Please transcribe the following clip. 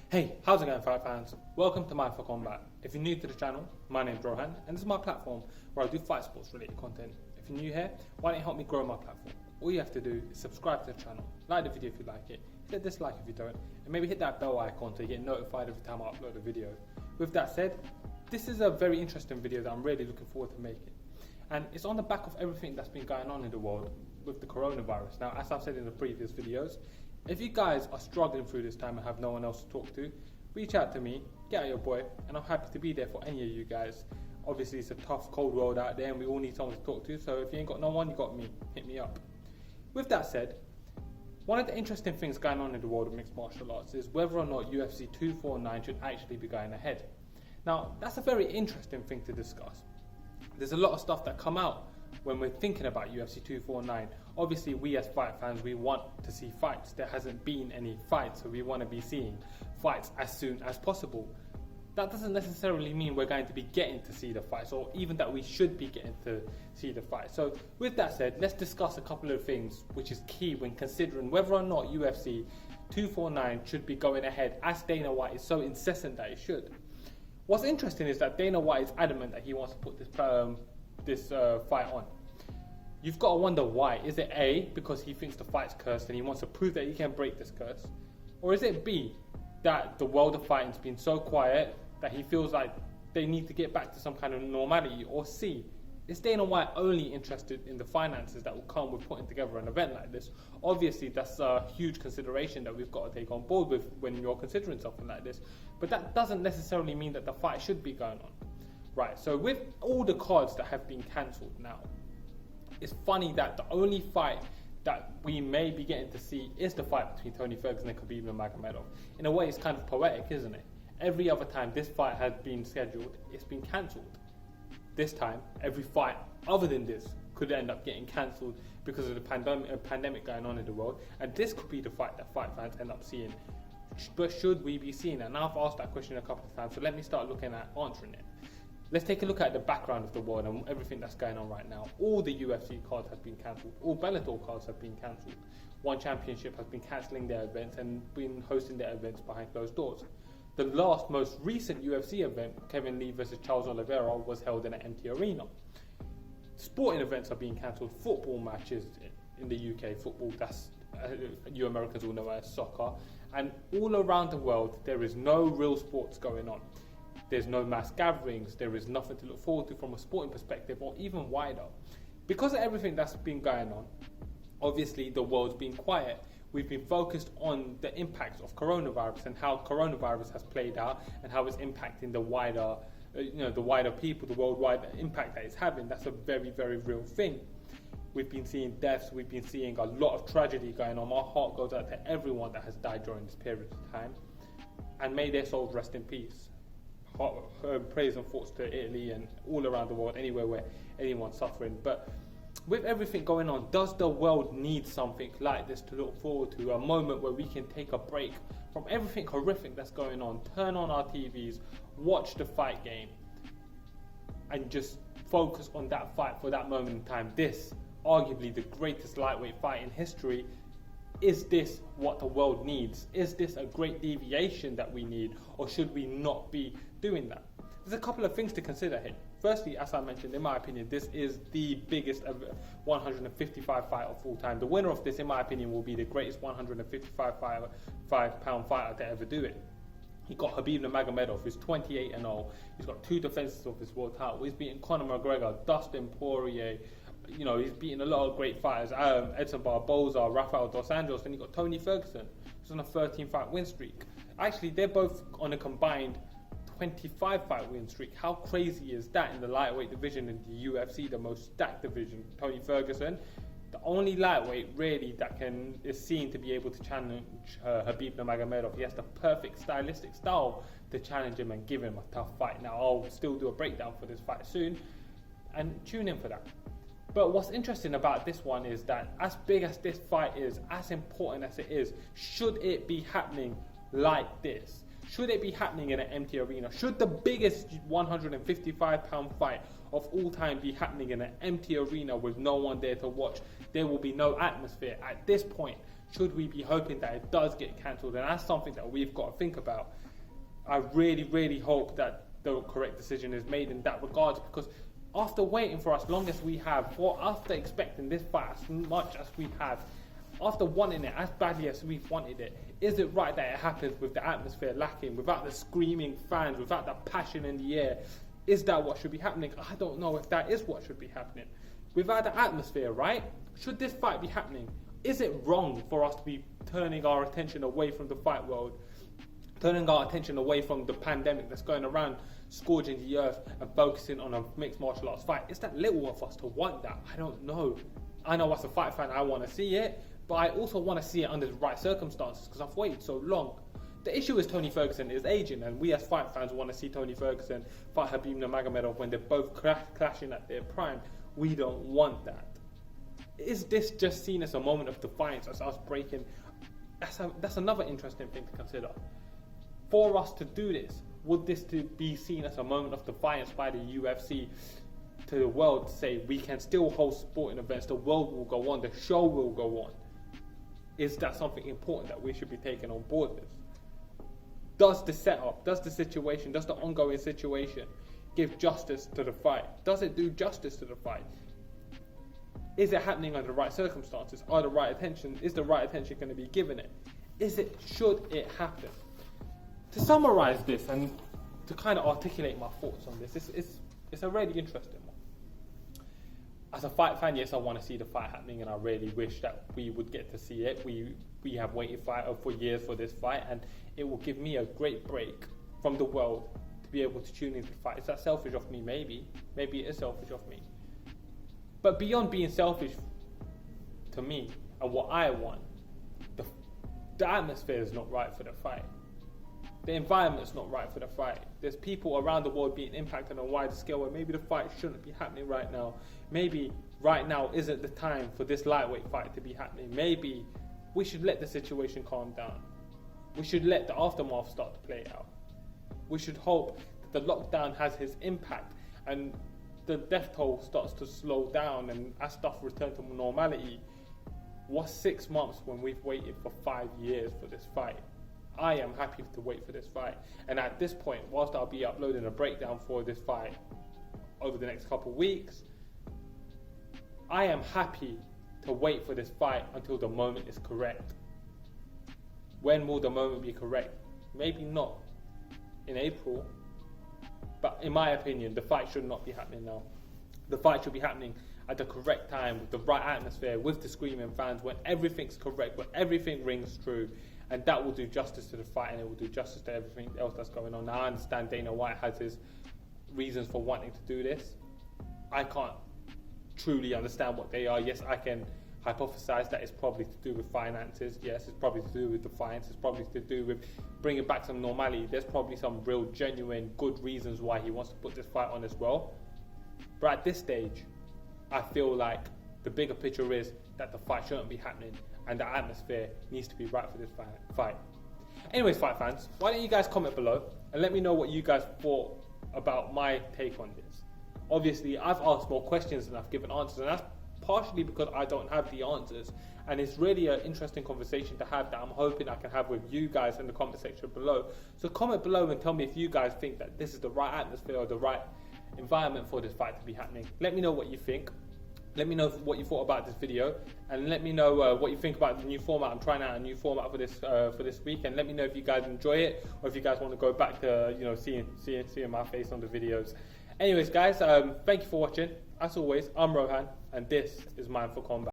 Hey, how's it going, fight fans? Welcome to mindforcombat. If you're new to the channel, my name's Rohan, and this is my platform where I do fight sports related content. If you're new here, why don't you help me grow my platform? All you have to do is subscribe to the channel, like the video if you like it, hit dislike if you don't, and maybe hit that bell icon to get notified every time I upload a video. With that said, this is a very interesting video that I'm really looking forward to making. And it's on the back of everything that's been going on in the world with the coronavirus. Now, as I've said in the previous videos, if you guys are struggling through this time and have no one else to talk to, reach out to me, get out your boy, and I'm happy to be there for any of you guys. Obviously, it's a tough, cold world out there and we all need someone to talk to, so if you ain't got no one, you got me. Hit me up. With that said, one of the interesting things going on in the world of mixed martial arts is whether or not UFC 249 should actually be going ahead. Now, that's a very interesting thing to discuss. There's a lot of stuff that come out when we're thinking about UFC 249. Obviously, we as fight fans, we want to see fights. There hasn't been any fights, so we want to be seeing fights as soon as possible. That doesn't necessarily mean we're going to be getting to see the fights, or even that we should be getting to see the fights. So with that said, let's discuss a couple of things which is key when considering whether or not UFC 249 should be going ahead, as Dana White is so insistent that it should. What's interesting is that Dana White is adamant that he wants to put this fight on. You've got to wonder why. Is it A, because he thinks the fight's cursed and he wants to prove that he can break this curse? Or is it B, that the world of fighting's been so quiet that he feels like they need to get back to some kind of normality? Or C, is Dana White only interested in the finances that will come with putting together an event like this? Obviously, that's a huge consideration that we've got to take on board with when you're considering something like this. But that doesn't necessarily mean that the fight should be going on. Right, so with all the cards that have been cancelled now, it's funny that the only fight that we may be getting to see is the fight between Tony Ferguson and Khabib Nurmagomedov. In a way, it's kind of poetic, isn't it? Every other time this fight has been scheduled, it's been cancelled. This time, every fight other than this could end up getting cancelled because of the pandemic going on in the world, and this could be the fight that fight fans end up seeing. But should we be seeing it? And I've asked that question a couple of times, so let me start looking at answering it. Let's take a look at the background of the world and everything that's going on right now. All the UFC cards have been cancelled. All Bellator cards have been cancelled. One Championship has been cancelling their events and been hosting their events behind closed doors. The most recent UFC event, Kevin Lee versus Charles Oliveira, was held in an empty arena. Sporting events are being cancelled. Football matches in the UK, football, that's you Americans all know as soccer. And all around the world, there is no real sports going on. There's no mass gatherings, there is nothing to look forward to from a sporting perspective, or even wider. Because of everything that's been going on, obviously the world's been quiet. We've been focused on the impacts of coronavirus and how coronavirus has played out and how it's impacting the wider, the wider people, the worldwide impact that it's having. That's a very, very real thing. We've been seeing deaths, we've been seeing a lot of tragedy going on. My heart goes out to everyone that has died during this period of time. And may their souls rest in peace. Praise and thoughts to Italy and all around the world, anywhere where anyone's suffering. But with everything going on, does the world need something like this to look forward to? A moment where we can take a break from everything horrific that's going on, turn on our TVs, watch the fight game, and just focus on that fight for that moment in time. This, arguably the greatest lightweight fight in history. Is this what the world needs? Is this a great deviation that we need, or should we not be doing that? There's a couple of things to consider here. Firstly, as I mentioned, in my opinion, this is the biggest 155 fight of all time. The winner of this, in my opinion, will be the greatest 155-pound fighter to ever do it. He got Khabib Nurmagomedov, who's 28-0. He's got 2 defenses of his world title. He's beaten Conor McGregor, Dustin Poirier. He's beaten a lot of great fighters, Edson Barboza, Rafael Dos Anjos, and you got Tony Ferguson, who's on a 13-fight win streak. Actually, they're both on a combined 25-fight win streak. How crazy is that in the lightweight division in the UFC, the most stacked division? Tony Ferguson, the only lightweight really that is seen to be able to challenge Khabib Nurmagomedov. He has the perfect stylistic style to challenge him and give him a tough fight. Now, I'll still do a breakdown for this fight soon, and tune in for that. But what's interesting about this one is that as big as this fight is, as important as it is, should it be happening like this? Should it be happening in an empty arena? Should the biggest 155-pound fight of all time be happening in an empty arena with no one there to watch? There will be no atmosphere. At this point, Should we be hoping that it does get cancelled? And that's something that we've got to think about. I really, really hope that the correct decision is made in that regard, because after waiting for as long as we have, or after expecting this fight as much as we have, after wanting it as badly as we've wanted it, is it right that it happens with the atmosphere lacking, without the screaming fans, without the passion in the air? Is that what should be happening? I don't know if that is what should be happening. Without the atmosphere, right? Should this fight be happening? Is it wrong for us to be turning our attention away from the fight world, turning our attention away from the pandemic that's going around, scourging the earth, and focusing on a mixed martial arts fight? Is that little of us to want that? I don't know. I know as a fight fan I want to see it, but I also want to see it under the right circumstances, because I've waited so long. The issue is Tony Ferguson is aging, and we as fight fans want to see Tony Ferguson fight Khabib Nurmagomedov when they're both clashing at their prime. We don't want that. Is this just seen as a moment of defiance, as us breaking? That's another interesting thing to consider. For us to do this, would this to be seen as a moment of defiance by the UFC to the world, to say we can still host sporting events, the world will go on, the show will go on? Is that something important that we should be taking on board with? Does the setup, does the situation, does the ongoing situation give justice to the fight? Does it do justice to the fight? Is it happening under the right circumstances? Is the right attention going to be given it? Should it happen? To summarize this and to kind of articulate my thoughts on this, it's a really interesting one. As a fight fan, yes, I want to see the fight happening, and I really wish that we would get to see it. We have waited for years for this fight, and it will give me a great break from the world to be able to tune into the fight. Is that selfish of me? Maybe it is selfish of me. But beyond being selfish to me and what I want, the atmosphere is not right for the fight. The environment's not right for the fight. There's people around the world being impacted on a wider scale where maybe the fight shouldn't be happening right now. Maybe right now isn't the time for this lightweight fight to be happening. Maybe we should let the situation calm down. We should let the aftermath start to play out. We should hope that the lockdown has its impact and the death toll starts to slow down, and as stuff returns to normality. What's 6 months when we've waited for 5 years for this fight? I am happy to wait for this fight. And at this point, whilst I'll be uploading a breakdown for this fight over the next couple of weeks, I am happy to wait for this fight until the moment is correct. When will the moment be correct? Maybe not in April, but in my opinion, the fight should not be happening now. The fight should be happening at the correct time, with the right atmosphere, with the screaming fans, when everything's correct, when everything rings true. And that will do justice to the fight, and it will do justice to everything else that's going on. Now, I understand Dana White has his reasons for wanting to do this. I can't truly understand what they are. Yes, I can hypothesize that it's probably to do with finances. Yes, it's probably to do with defiance. It's probably to do with bringing back some normality. There's probably some real, genuine, good reasons why he wants to put this fight on as well. But at this stage, I feel like the bigger picture is that the fight shouldn't be happening, and the atmosphere needs to be right for this fight. Anyways, fight fans, why don't you guys comment below and let me know what you guys thought about my take on this. Obviously, I've asked more questions than I've given answers, and that's partially because I don't have the answers. And it's really an interesting conversation to have that I'm hoping I can have with you guys in the comment section below. So comment below and tell me if you guys think that this is the right atmosphere or the right environment for this fight to be happening. Let me know what you think. Let me know what you thought about this video, and let me know what you think about the new format. I'm trying out a new format for this week, and let me know if you guys enjoy it, or if you guys want to go back to seeing my face on the videos. Anyways, guys, thank you for watching. As always, I'm Rohan, and this is Mindful Combat.